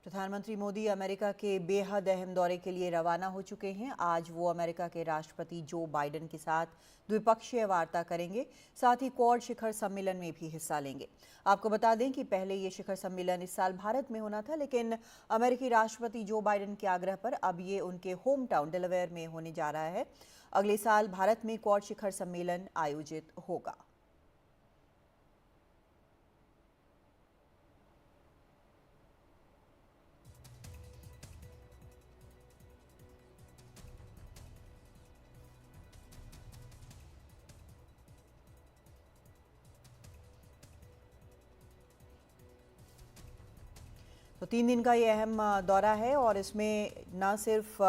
प्रधानमंत्री मोदी अमेरिका के बेहद अहम दौरे के लिए रवाना हो चुके हैं। आज वो अमेरिका के राष्ट्रपति जो बाइडेन के साथ द्विपक्षीय वार्ता करेंगे, साथ ही क्वाड शिखर सम्मेलन में भी हिस्सा लेंगे। आपको बता दें कि पहले ये शिखर सम्मेलन इस साल भारत में होना था, लेकिन अमेरिकी राष्ट्रपति जो बाइडेन के आग्रह पर अब ये उनके होम टाउन डेलावेयर में होने जा रहा है। अगले साल भारत में क्वाड शिखर सम्मेलन आयोजित होगा। तो 3 दिन का ये अहम दौरा है और इसमें न सिर्फ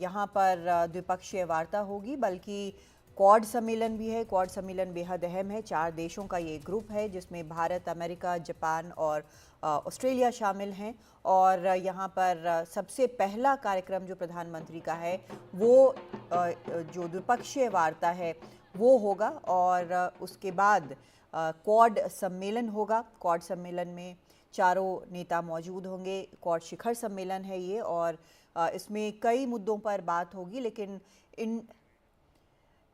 यहाँ पर द्विपक्षीय वार्ता होगी, बल्कि क्वाड सम्मेलन भी है। क्वाड सम्मेलन बेहद अहम है। 4 देशों का ये ग्रुप है जिसमें भारत, अमेरिका, जापान और ऑस्ट्रेलिया शामिल हैं। और यहाँ पर सबसे पहला कार्यक्रम जो प्रधानमंत्री का है वो जो द्विपक्षीय वार्ता है वो होगा और उसके बाद क्वाड सम्मेलन होगा। क्वाड सम्मेलन में चारों नेता मौजूद होंगे। क्वाड शिखर सम्मेलन है ये और इसमें कई मुद्दों पर बात होगी, लेकिन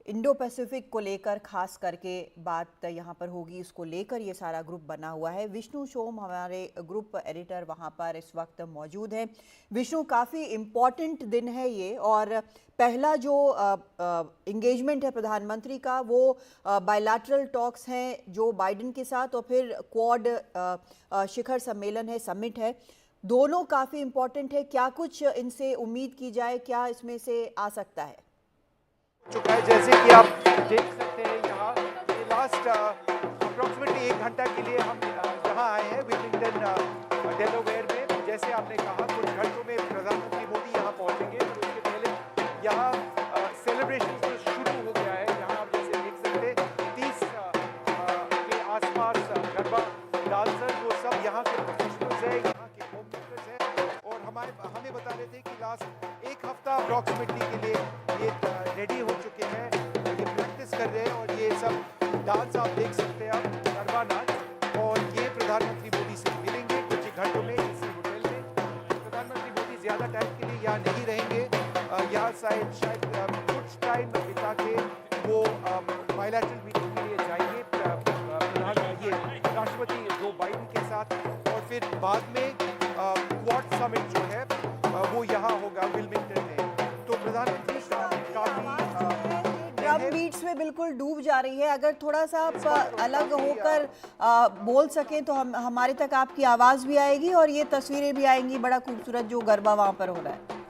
इंडो पैसिफिक को लेकर खास करके बात यहाँ पर होगी। इसको लेकर ये सारा ग्रुप बना हुआ है। विष्णु सोम हमारे ग्रुप एडिटर वहाँ पर इस वक्त मौजूद हैं। विष्णु, काफ़ी इम्पॉर्टेंट दिन है ये और पहला जो इंगेजमेंट है प्रधानमंत्री का वो बायलैटरल टॉक्स हैं जो बाइडेन के साथ, और फिर क्वाड शिखर सम्मेलन है, समिट है। दोनों काफ़ी इम्पॉर्टेंट है। क्या कुछ इनसे उम्मीद की जाए, क्या इसमें से आ सकता है? चुका है, जैसे कि आप देख सकते हैं यहाँ लास्ट अप्रॉक्सीमेटली 1 घंटा के लिए हम यहाँ आए हैं विलिंगटन डेलावेयर में। जैसे आपने कहा कुछ घंटों में प्रधानमंत्री मोदी यहाँ पहुँचेंगे, तो उसके पहले यहाँ सेलिब्रेशन तो शुरू हो गया है। यहाँ आप जैसे देख सकते हैं 30 के आसपास गरबा डांसर वो सब यहाँ के प्रोफेशनल्स हैं, यहाँ के होम मेकर्स हैं और हमें बता रहे थे कि लास्ट 1 हफ्ता अप्रॉक्सीमेटली के लिए ये रेडी हो चुके हैं, ये प्रैक्टिस कर रहे हैं। और ये सब डांस आप देख सकते हैं, आप गरबा नाच, और ये प्रधानमंत्री मोदी से मिलेंगे कुछ ही घंटों में इसी होटल में। प्रधानमंत्री मोदी ज़्यादा टाइम के लिए यहाँ नहीं रहेंगे, यहाँ शायद कुछ टाइम बिता के वो बायलैटरल मीटिंग के लिए जाएंगे ये राष्ट्रपति जो बाइडेन के साथ, और फिर बाद में क्वाड समिट जो है वो यहाँ होगा विलिंगटन में। तो प्रधानमंत्री ड्रम बीट्स में बिल्कुल डूब जा रही है। अगर थोड़ा सा आप अलग होकर बोल सकें तो हमारे तक आपकी आवाज़ भी आएगी और ये तस्वीरें भी आएंगी। बड़ा खूबसूरत जो गरबा वहाँ पर हो रहा है।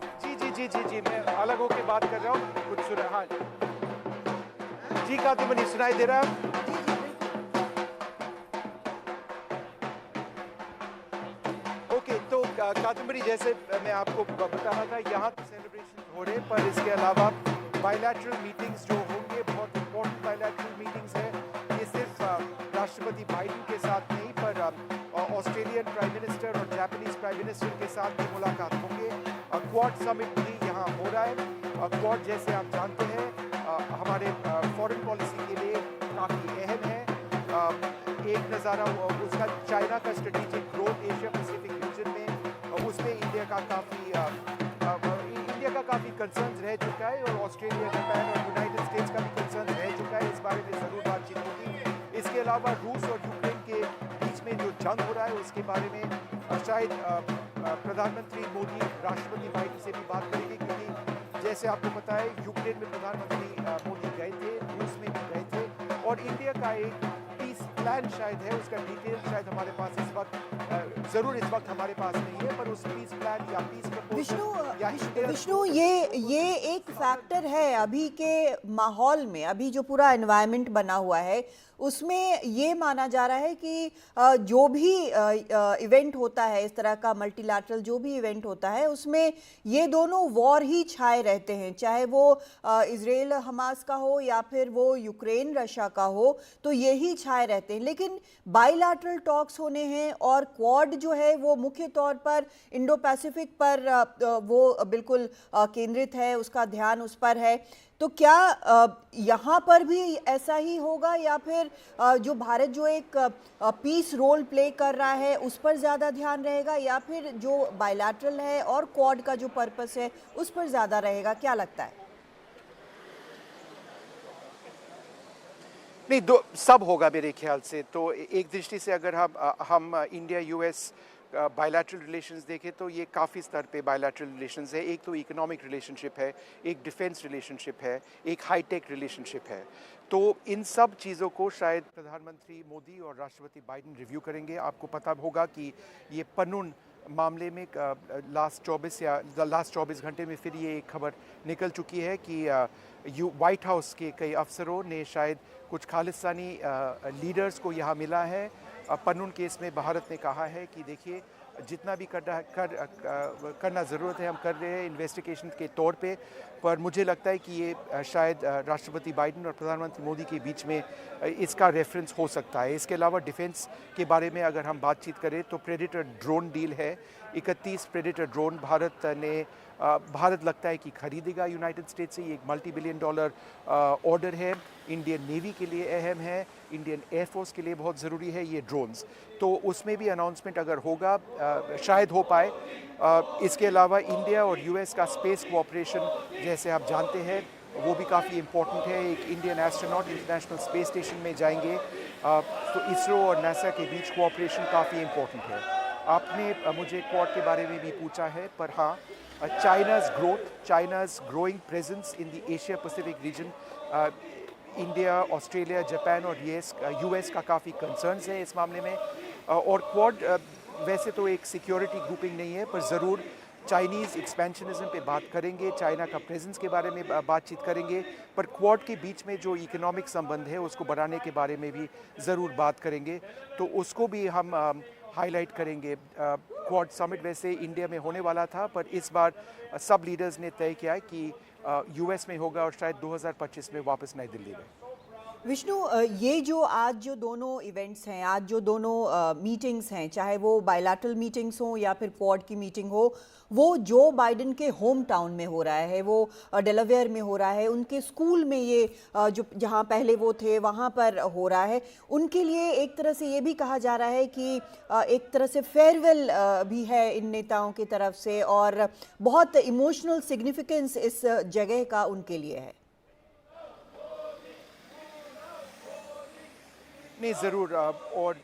जी मैं अलग होकर बात कर रहा हूँ, कुछ सुना। हाँ जी, कातिमनी सुनाई दे रहा है? ओके, तो कातिमनी जैसे मैं आपको बता रहा था, यहाँ तो सेलिब्रेशन हो रहे हैं, पर इसके अलावा बायलैटरल मीटिंग्स जो होंगे, बहुत इंपॉर्टेंट बायलैटरल मीटिंग्स हैं। ये सिर्फ राष्ट्रपति बाइडेन के साथ नहीं, पर ऑस्ट्रेलियन प्राइम मिनिस्टर और जापानीज प्राइम मिनिस्टर के साथ भी मुलाकात होंगे। क्वाड समिट भी यहाँ हो रहा है। क्वाड जैसे आप जानते हैं हमारे फॉरेन पॉलिसी के लिए काफ़ी अहम है। एक नज़ारा उसका चाइना का strategic growth Asia Pacific region में, उसमें इंडिया का काफ़ी कंसर्न रह चुका है, और ऑस्ट्रेलिया, जापान और यूनाइटेड स्टेट्स का भी कंसर्न रह चुका है। इस बारे में ज़रूर बातचीत होगी। इसके अलावा रूस और यूक्रेन के बीच में जो जंग हो रहा है उसके बारे में शायद प्रधानमंत्री मोदी राष्ट्रपति बाइडेन से भी बात करेंगे, क्योंकि जैसे आपको पता है यूक्रेन में प्रधानमंत्री मोदी गए थे, रूस में भी गए थे, और इंडिया का एक पीस प्लान शायद है, उसका डिटेल शायद हमारे पास इस वक्त जरूर इस वक्त हमारे पास नहीं है, पर उस पीस प्लान या पीस विष्णु ये एक फैक्टर है अभी के माहौल में। अभी जो पूरा एनवायरनमेंट बना हुआ है उसमें ये माना जा रहा है कि जो भी इवेंट होता है, इस तरह का मल्टीलैटरल जो भी इवेंट होता है, उसमें ये दोनों वॉर ही छाए रहते हैं, चाहे वो इजराइल हमास का हो या फिर वो यूक्रेन रशिया का हो, तो यही छाए रहते हैं। लेकिन बायलैटरल टॉक्स होने हैं और क्वाड जो है वो मुख्य तौर पर इंडो पैसिफिक पर वो बिल्कुल केंद्रित है, उसका ध्यान उस पर है। तो क्या यहाँ पर भी ऐसा ही होगा या फिर जो भारत जो एक पीस रोल प्ले कर रहा है उस पर ज़्यादा ध्यान रहेगा या फिर जो बायलैटरल है और क्वाड का जो पर्पस है उस पर ज़्यादा रहेगा, क्या लगता है? नहीं, दो सब होगा मेरे ख्याल से। तो एक दृष्टि से अगर हम इंडिया यूएस बायलैटरल रिलेशंस देखें तो ये काफ़ी स्तर पे बायलैटरल रिलेशंस है। एक तो इकोनॉमिक रिलेशनशिप है, एक डिफेंस रिलेशनशिप है, एक हाईटेक रिलेशनशिप है। तो इन सब चीज़ों को शायद प्रधानमंत्री मोदी और राष्ट्रपति बाइडेन रिव्यू करेंगे। आपको पता होगा कि ये पन्नून मामले में लास्ट 24 घंटे में फिर ये एक खबर निकल चुकी है कि व्हाइट हाउस के कई अफसरों ने शायद कुछ खालिस्तानी लीडर्स को यहाँ मिला है। पन्नून केस में भारत ने कहा है कि देखिए जितना भी करना ज़रूरत है हम कर रहे हैं इन्वेस्टिगेशन के तौर पे, पर मुझे लगता है कि ये शायद राष्ट्रपति बाइडेन और प्रधानमंत्री मोदी के बीच में इसका रेफरेंस हो सकता है। इसके अलावा डिफेंस के बारे में अगर हम बातचीत करें तो प्रेडेटर ड्रोन डील है। 31 प्रेडेटर ड्रोन भारत लगता है कि खरीदेगा यूनाइटेड स्टेट्स से। ये एक मल्टी बिलियन डॉलर ऑर्डर है, इंडियन नेवी के लिए अहम है, इंडियन एयरफोर्स के लिए बहुत ज़रूरी है ये ड्रोन्स। तो उसमें भी अनाउंसमेंट अगर होगा शायद हो पाए। इसके अलावा इंडिया और यूएस का स्पेस कोऑपरेशन जैसे आप जानते हैं वो भी काफ़ी इम्पोर्टेंट है। एक Indian astronaut international space station में जाएंगे, तो इसरो और नासा के बीच कोऑपरेशन काफ़ी इम्पोर्टेंट है। आपने मुझे क्वाड के बारे में भी पूछा है, पर हाँ, चाइना's growing presence in the Asia Pacific region, India, Australia, Japan और यूएस का काफ़ी कंसर्न्स है इस मामले में। और क्वाड वैसे तो एक सिक्योरिटी ग्रुपिंग नहीं है, पर ज़रूर चाइनीज़ एक्सपेंशनिज्म पे बात करेंगे, चाइना का प्रेजेंस के बारे में बातचीत करेंगे, पर क्वाड के बीच में जो इकोनॉमिक संबंध है उसको बढ़ाने के बारे में भी ज़रूर बात करेंगे। तो उसको भी हम हाईलाइट करेंगे। क्वाड समिट वैसे इंडिया में होने वाला था, पर इस बार सब लीडर्स ने तय किया है कि यूएस में होगा और शायद 2025 में वापस नई दिल्ली में। विष्णु, ये जो आज जो दोनों इवेंट्स हैं, आज जो दोनों मीटिंग्स हैं, चाहे वो बायलैटरल मीटिंग्स हों या फिर क्वाड की मीटिंग हो, वो जो बाइडेन के होम टाउन में हो रहा है, वो डेलावेयर में हो रहा है, उनके स्कूल में ये जो जहाँ पहले वो थे वहाँ पर हो रहा है। उनके लिए एक तरह से ये भी कहा जा रहा है कि एक तरह से फेयरवेल भी है इन नेताओं की तरफ से और बहुत इमोशनल सिग्निफिकेंस इस जगह का उनके लिए है। नहीं, ज़रूर। और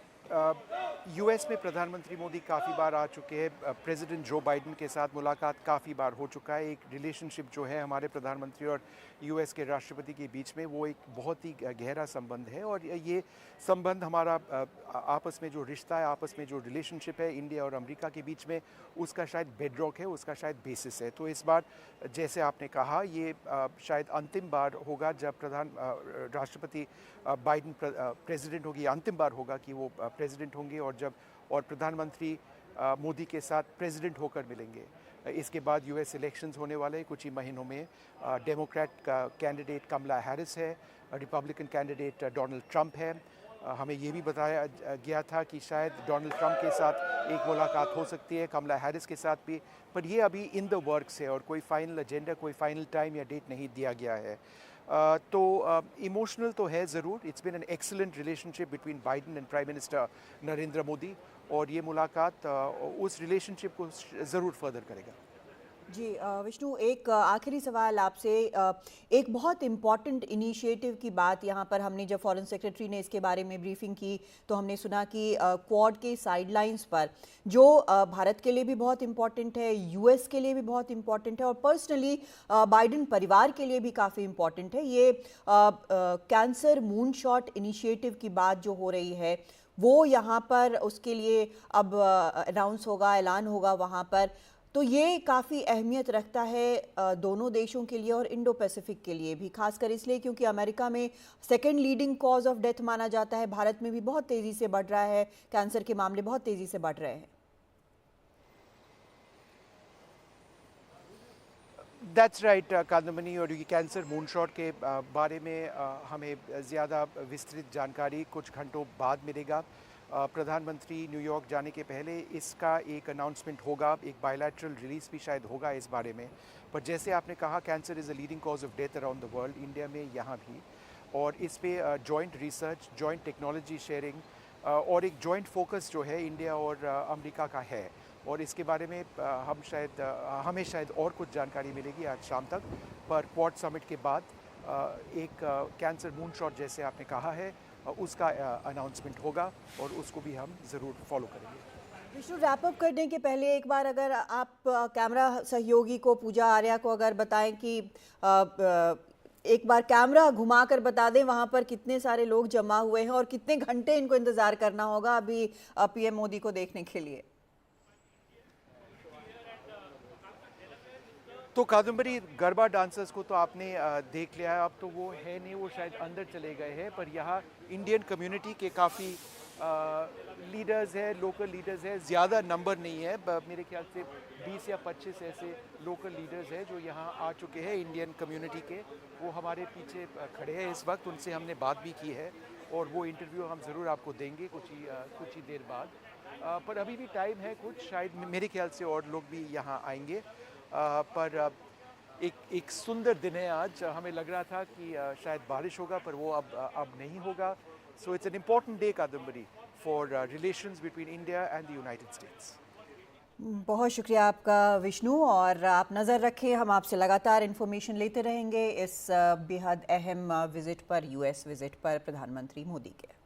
यूएस में प्रधानमंत्री मोदी काफ़ी बार आ चुके हैं, प्रेसिडेंट जो बाइडेन के साथ मुलाकात काफ़ी बार हो चुका है। एक रिलेशनशिप जो है हमारे प्रधानमंत्री और यूएस के राष्ट्रपति के बीच में, वो एक बहुत ही गहरा संबंध है। और ये संबंध हमारा आपस में जो रिश्ता है, आपस में जो रिलेशनशिप है इंडिया और अमेरिका के बीच में, उसका शायद बेडरॉक है, उसका शायद बेसिस है। तो इस बार जैसे आपने कहा, ये शायद अंतिम बार होगा जब राष्ट्रपति बाइडेन प्रेसिडेंट होगी, अंतिम बार होगा कि वो प्रेसिडेंट होंगे और प्रधानमंत्री मोदी के साथ प्रेसिडेंट होकर मिलेंगे। इसके बाद यूएस इलेक्शंस होने वाले हैं कुछ ही महीनों में। डेमोक्रेट का कैंडिडेट कमला हैरिस है, रिपब्लिकन कैंडिडेट डोनाल्ड ट्रंप है। हमें ये भी बताया गया था कि शायद डोनाल्ड ट्रंप के साथ एक मुलाकात हो सकती है, कमला हैरिस के साथ भी, पर ये अभी इन द वर्क्स है और कोई फाइनल एजेंडा, कोई फाइनल टाइम या डेट नहीं दिया गया है। तो इमोशनल तो है ज़रूर। It's been an excellent relationship between Biden and prime minister Narendra Modi, और ये मुलाकात उस रिलेशनशिप को ज़रूर फर्दर करेगा। जी विष्णु, एक आखिरी सवाल आपसे। एक बहुत इम्पॉर्टेंट इनिशिएटिव की बात यहाँ पर हमने जब फॉरेन सेक्रेटरी ने इसके बारे में ब्रीफिंग की तो हमने सुना कि क्वाड के साइडलाइंस पर जो भारत के लिए भी बहुत इम्पॉर्टेंट है, यूएस के लिए भी बहुत इम्पॉर्टेंट है और पर्सनली बाइडेन परिवार के लिए भी काफ़ी इम्पॉर्टेंट है, ये कैंसर मूनशॉट इनिशिएटिव की बात जो हो रही है वो यहाँ पर उसके लिए अब अनाउंस होगा, ऐलान होगा वहाँ पर। तो ये काफ़ी अहमियत रखता है दोनों देशों के लिए और इंडो पैसिफिक के लिए भी, खासकर इसलिए क्योंकि अमेरिका में second leading cause of death माना जाता है, भारत में भी बहुत तेज़ी से बढ़ रहा है, कैंसर के मामले बहुत तेज़ी से बढ़ रहे हैं। दैट्स राइट कादम्बनी, और ये कैंसर मूनशॉट के बारे में हमें ज़्यादा विस्तृत जानकारी कुछ घंटों बाद मिलेगा। प्रधानमंत्री न्यूयॉर्क जाने के पहले इसका एक अनाउंसमेंट होगा, एक बायलैटरल रिलीज भी शायद होगा इस बारे में। पर जैसे आपने कहा, cancer is a leading cause of death around the world, India में यहाँ भी, और इस पे joint research, joint technology sharing और एक जॉइंट फोकस जो है इंडिया और अमेरिका का है। और इसके बारे में हमें शायद और कुछ जानकारी मिलेगी आज शाम तक। पर क्वाड समिट के बाद एक कैंसर मून शॉट जैसे आपने कहा है उसका अनाउंसमेंट होगा और उसको भी हम ज़रूर फॉलो करेंगे। विष्णु, रैप अप करने के पहले एक बार अगर आप कैमरा सहयोगी को, पूजा आर्या को अगर बताएं कि एक बार कैमरा घुमाकर बता दें वहां पर कितने सारे लोग जमा हुए हैं और कितने घंटे इनको इंतजार करना होगा अभी पीएम मोदी को देखने के लिए। तो कादम्बरी गरबा डांसर्स को तो आपने देख लिया है, अब तो वो है नहीं, वो शायद अंदर चले गए हैं। पर यहाँ इंडियन कम्युनिटी के काफ़ी लीडर्स हैं, लोकल लीडर्स हैं, ज़्यादा नंबर नहीं है, मेरे ख्याल से 20 या 25 ऐसे लोकल लीडर्स हैं जो यहाँ आ चुके हैं इंडियन कम्युनिटी के। वो हमारे पीछे खड़े हैं इस वक्त, उनसे हमने बात भी की है और वो इंटरव्यू हम ज़रूर आपको देंगे कुछ ही देर बाद। पर अभी भी टाइम है कुछ, शायद मेरे ख्याल से और लोग भी यहाँ आएंगे। पर एक सुंदर दिन है आज। हमें लग रहा था कि शायद बारिश होगा, पर वो अब नहीं होगा। So it's an important day Kadambari for relations between India and the United states. बहुत शुक्रिया आपका विष्णु, और आप नज़र रखें, हम आपसे लगातार इन्फॉर्मेशन लेते रहेंगे इस बेहद अहम विजिट पर, यूएस विजिट पर प्रधानमंत्री मोदी के।